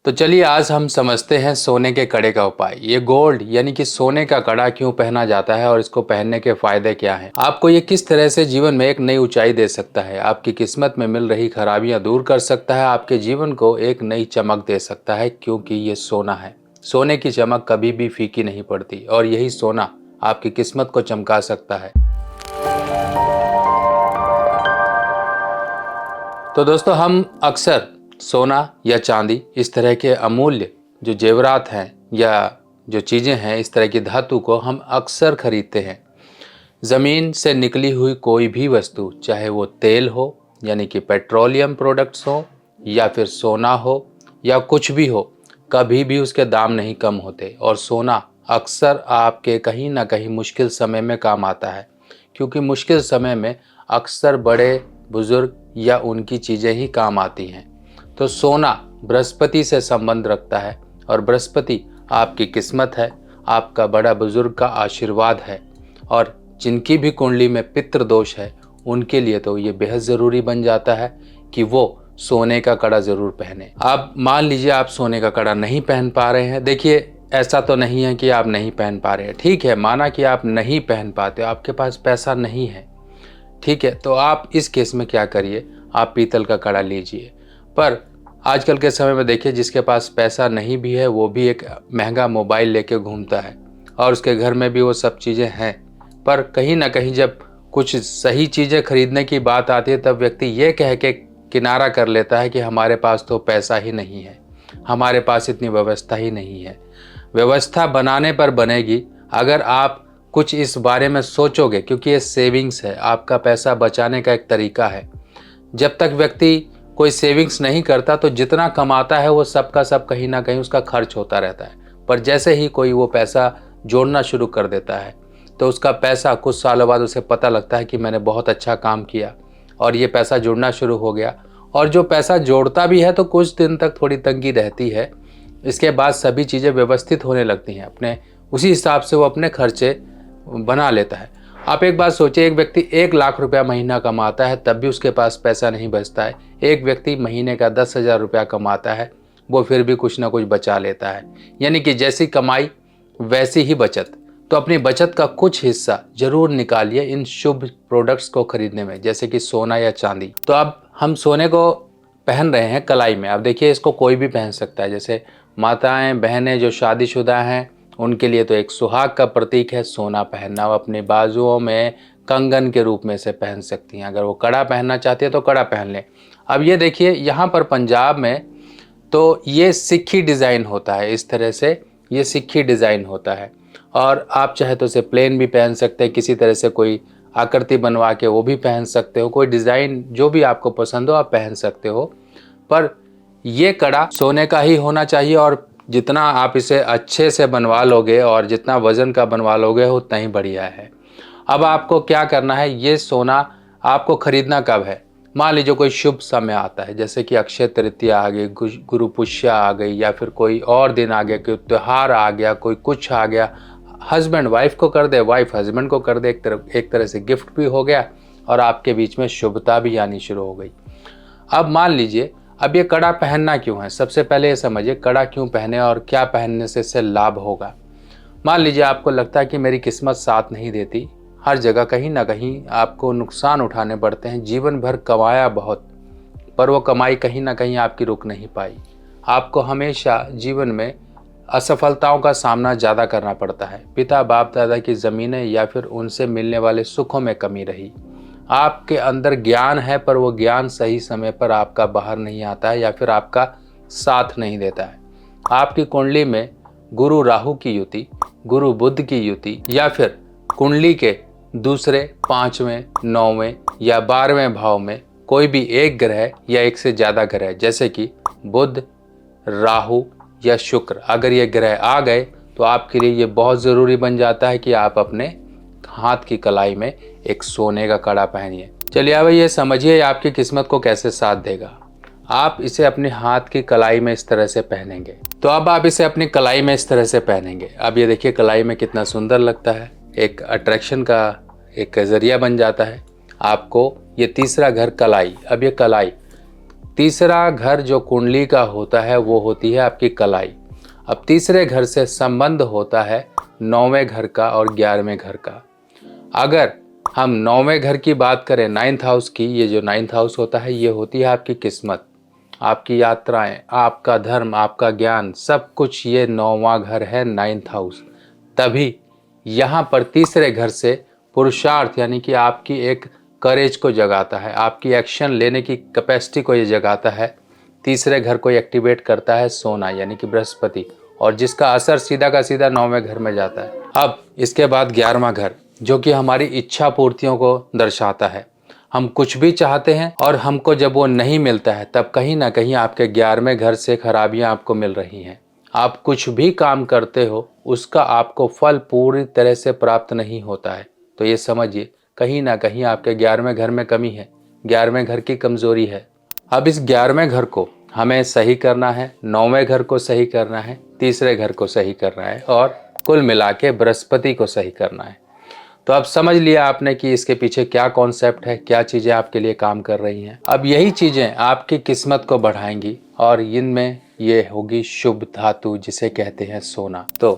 तो चलिए आज हम समझते हैं सोने के कड़े का उपाय। ये गोल्ड यानी कि सोने का कड़ा क्यों पहना जाता है और इसको पहनने के फायदे क्या हैं। आपको ये किस तरह से जीवन में एक नई ऊंचाई दे सकता है, आपकी किस्मत में मिल रही खराबियां दूर कर सकता है, आपके जीवन को एक नई चमक दे सकता है, क्योंकि ये सोना है। सोने की चमक कभी भी फीकी नहीं पड़ती और यही सोना आपकी किस्मत को चमका सकता है। तो दोस्तों, हम अक्सर सोना या चांदी इस तरह के अमूल्य जो जेवरात हैं या जो चीज़ें हैं, इस तरह की धातु को हम अक्सर खरीदते हैं। ज़मीन से निकली हुई कोई भी वस्तु, चाहे वो तेल हो यानी कि पेट्रोलियम प्रोडक्ट्स हो या फिर सोना हो या कुछ भी हो, कभी भी उसके दाम नहीं कम होते। और सोना अक्सर आपके कहीं ना कहीं मुश्किल समय में काम आता है, क्योंकि मुश्किल समय में अक्सर बड़े बुजुर्ग या उनकी चीज़ें ही काम आती हैं। तो सोना बृहस्पति से संबंध रखता है और बृहस्पति आपकी किस्मत है, आपका बड़ा बुजुर्ग का आशीर्वाद है। और जिनकी भी कुंडली में पितृ दोष है, उनके लिए तो ये बेहद ज़रूरी बन जाता है कि वो सोने का कड़ा ज़रूर पहने। आप मान लीजिए आप सोने का कड़ा नहीं पहन पा रहे हैं। देखिए, ऐसा तो नहीं है कि आप नहीं पहन पा रहे हैं, ठीक है, माना कि आप नहीं पहन पाते, आपके पास पैसा नहीं है, ठीक है, तो आप इस केस में क्या करिए, आप पीतल का कड़ा लीजिए। पर आजकल के समय में देखिए, जिसके पास पैसा नहीं भी है वो भी एक महंगा मोबाइल लेके घूमता है और उसके घर में भी वो सब चीज़ें हैं। पर कहीं ना कहीं जब कुछ सही चीज़ें खरीदने की बात आती है, तब व्यक्ति ये कह के किनारा कर लेता है कि हमारे पास तो पैसा ही नहीं है, हमारे पास इतनी व्यवस्था ही नहीं है। व्यवस्था बनाने पर बनेगी अगर आप कुछ इस बारे में सोचोगे, क्योंकि ये सेविंग्स है, आपका पैसा बचाने का एक तरीका है। जब तक व्यक्ति कोई सेविंग्स नहीं करता तो जितना कमाता है वो सब का सब कहीं ना कहीं उसका खर्च होता रहता है। पर जैसे ही कोई वो पैसा जोड़ना शुरू कर देता है, तो उसका पैसा कुछ सालों बाद उसे पता लगता है कि मैंने बहुत अच्छा काम किया और ये पैसा जुड़ना शुरू हो गया। और जो पैसा जोड़ता भी है तो कुछ दिन तक थोड़ी तंगी रहती है, इसके बाद सभी चीज़ें व्यवस्थित होने लगती हैं, अपने उसी हिसाब से वो अपने खर्चे बना लेता है। आप एक बात सोचिए, एक व्यक्ति 1 लाख रुपया महीना कमाता है तब भी उसके पास पैसा नहीं बचता है। एक व्यक्ति महीने का 10,000 रुपया कमाता है, वो फिर भी कुछ ना कुछ बचा लेता है। यानी कि जैसी कमाई वैसी ही बचत। तो अपनी बचत का कुछ हिस्सा जरूर निकालिए इन शुभ प्रोडक्ट्स को खरीदने में, जैसे कि सोना या चांदी। तो अब हम सोने को पहन रहे हैं कलाई में। अब देखिए, इसको कोई भी पहन सकता है, जैसे माताएं बहनें जो शादीशुदा हैं उनके लिए तो एक सुहाग का प्रतीक है सोना पहनना। वो अपने बाजुओं में कंगन के रूप में से पहन सकती हैं। अगर वो कड़ा पहनना चाहती है तो कड़ा पहन लें। अब ये देखिए, यहाँ पर पंजाब में तो ये सिक्की डिज़ाइन होता है, इस तरह से ये सिक्की डिज़ाइन होता है। और आप चाहे तो इसे प्लेन भी पहन सकते हैं, किसी तरह से कोई आकृति बनवा के वो भी पहन सकते हो, कोई डिज़ाइन जो भी आपको पसंद हो आप पहन सकते हो। पर ये कड़ा सोने का ही होना चाहिए और जितना आप इसे अच्छे से बनवा लोगे और जितना वज़न का बनवा लोगे उतना ही बढ़िया है। अब आपको क्या करना है, ये सोना आपको खरीदना कब है। मान लीजिए कोई शुभ समय आता है, जैसे कि अक्षय तृतीया आ गई, गुरु पुष्या आ गई, या फिर कोई और दिन आ गया, कोई त्यौहार आ गया, कोई कुछ आ गया। हस्बैंड वाइफ को कर दे, वाइफ हस्बैंड को कर दे, एक तरह से गिफ्ट भी हो गया और आपके बीच में शुभता भी आनी शुरू हो गई। अब मान लीजिए, अब ये कड़ा पहनना क्यों है, सबसे पहले ये समझिए कड़ा क्यों पहने और क्या पहनने से इससे लाभ होगा। मान लीजिए आपको लगता है कि मेरी किस्मत साथ नहीं देती, हर जगह कहीं ना कहीं आपको नुकसान उठाने पड़ते हैं, जीवन भर कमाया बहुत, पर वो कमाई कहीं ना कहीं आपकी रुक नहीं पाई। आपको हमेशा जीवन में असफलताओं का सामना ज़्यादा करना पड़ता है। पिता बाप दादा की ज़मीनें या फिर उनसे मिलने वाले सुखों में कमी रही। आपके अंदर ज्ञान है, पर वो ज्ञान सही समय पर आपका बाहर नहीं आता है या फिर आपका साथ नहीं देता है। आपकी कुंडली में गुरु राहु की युति, गुरु बुध की युति, या फिर कुंडली के दूसरे, 5वें, 9वें या 12वें भाव में कोई भी एक ग्रह या एक से ज़्यादा ग्रह, जैसे कि बुध, राहु या शुक्र, अगर ये ग्रह आ गए तो आपके लिए ये बहुत ज़रूरी बन जाता है कि आप अपने हाथ की कलाई में एक सोने का कड़ा पहनिए। चलिए अब ये समझिए आपकी किस्मत को कैसे साथ देगा। आप इसे अपने हाथ की कलाई में इस तरह से पहनेंगे। तो अब आप इसे अपनी कलाई में इस तरह से पहनेंगे। अब ये देखिए कलाई में कितना सुंदर लगता है, एक अट्रैक्शन का एक जरिया बन जाता है। आपको ये तीसरा घर कलाई, अब ये कलाई तीसरा घर जो कुंडली का होता है वो होती है आपकी कलाई। अब तीसरे घर से संबंध होता है 9वें घर का और 11वें घर का। अगर हम 9वें घर की बात करें, 9th हाउस की, ये जो 9th हाउस होता है ये होती है आपकी किस्मत, आपकी यात्राएं, आपका धर्म, आपका ज्ञान, सब कुछ ये 9वां घर है, 9th हाउस। तभी यहाँ पर तीसरे घर से पुरुषार्थ यानी कि आपकी एक करेज को जगाता है, आपकी एक्शन लेने की कैपेसिटी को ये जगाता है। तीसरे घर को एक्टिवेट करता है सोना यानी कि बृहस्पति, और जिसका असर सीधा का सीधा 9वें घर में जाता है। अब इसके बाद 11वां घर जो कि हमारी इच्छा पूर्तियों को दर्शाता है। हम कुछ भी चाहते हैं और हमको जब वो नहीं मिलता है तब कहीं ना कहीं आपके 11वें घर से खराबियां आपको मिल रही हैं। आप कुछ भी काम करते हो उसका आपको फल पूरी तरह से प्राप्त नहीं होता है, तो ये समझिए कहीं ना कहीं आपके 11वें घर में कमी है, 11वें घर की कमजोरी है। अब इस 11वें घर को हमें सही करना है, 9वें घर को सही करना है, तीसरे घर को सही करना है और कुल मिला के बृहस्पति को सही करना है। तो अब समझ लिया आपने कि इसके पीछे क्या कॉन्सेप्ट है, क्या चीज़ें आपके लिए काम कर रही हैं। अब यही चीज़ें आपकी किस्मत को बढ़ाएंगी और इनमें ये होगी शुभ धातु जिसे कहते हैं सोना। तो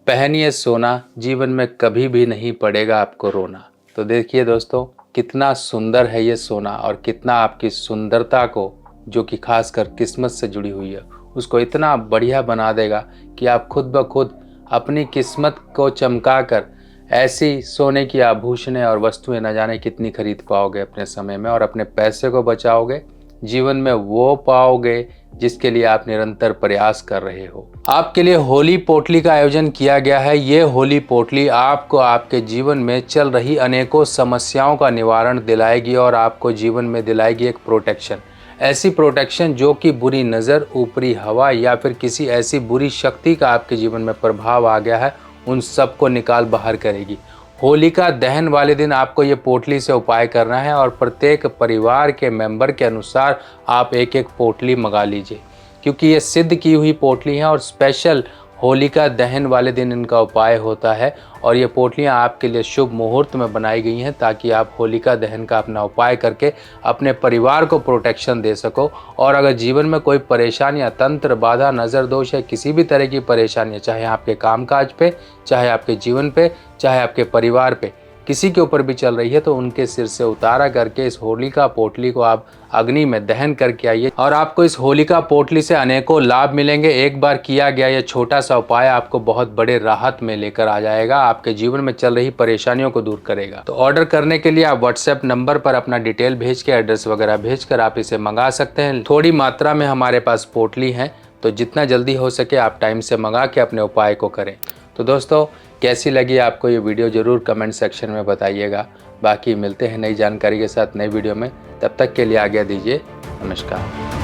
पहनिए सोना, जीवन में कभी भी नहीं पड़ेगा आपको रोना। तो देखिए दोस्तों कितना सुंदर है ये सोना और कितना आपकी सुंदरता को, जो कि खासकर किस्मत से जुड़ी हुई है, उसको इतना बढ़िया बना देगा कि आप खुद ब खुद अपनी किस्मत को चमका कर ऐसी सोने की आभूषणें और वस्तुएं न जाने कितनी खरीद पाओगे अपने समय में, और अपने पैसे को बचाओगे, जीवन में वो पाओगे जिसके लिए आप निरंतर प्रयास कर रहे हो। आपके लिए होली पोटली का आयोजन किया गया है। ये होली पोटली आपको आपके जीवन में चल रही अनेकों समस्याओं का निवारण दिलाएगी और आपको जीवन में दिलाएगी एक प्रोटेक्शन, ऐसी प्रोटेक्शन जो कि बुरी नज़र, ऊपरी हवा या फिर किसी ऐसी बुरी शक्ति का आपके जीवन में प्रभाव आ गया है, उन सब को निकाल बाहर करेगी। होलिका दहन वाले दिन आपको ये पोटली से उपाय करना है और प्रत्येक परिवार के मेंबर के अनुसार आप एक एक पोटली मंगा लीजिए, क्योंकि ये सिद्ध की हुई पोटली है और स्पेशल होलिका दहन वाले दिन इनका उपाय होता है। और ये पोटलियाँ आपके लिए शुभ मुहूर्त में बनाई गई हैं ताकि आप होलिका दहन का अपना उपाय करके अपने परिवार को प्रोटेक्शन दे सको। और अगर जीवन में कोई परेशानी या तंत्र, बाधा, नज़र दोष है, किसी भी तरह की परेशानी, चाहे आपके कामकाज पे, चाहे आपके जीवन पे, चाहे आपके परिवार पे, किसी के ऊपर भी चल रही है, तो उनके सिर से उतारा करके इस होलिका पोटली को आप अग्नि में दहन करके आइए और आपको इस होलिका पोटली से अनेकों लाभ मिलेंगे। एक बार किया गया यह छोटा सा उपाय आपको बहुत बड़े राहत में लेकर आ जाएगा, आपके जीवन में चल रही परेशानियों को दूर करेगा। तो ऑर्डर करने के लिए आप व्हाट्सएप नंबर पर अपना डिटेल भेज के, एड्रेस वगैरह भेज कर आप इसे मंगा सकते हैं। थोड़ी मात्रा में हमारे पास पोटली है, तो जितना जल्दी हो सके आप टाइम से मंगा के अपने उपाय को करें। तो दोस्तों कैसी लगी आपको ये वीडियो ज़रूर कमेंट सेक्शन में बताइएगा। बाकी मिलते हैं नई जानकारी के साथ नई वीडियो में, तब तक के लिए आज्ञा दीजिए। नमस्कार।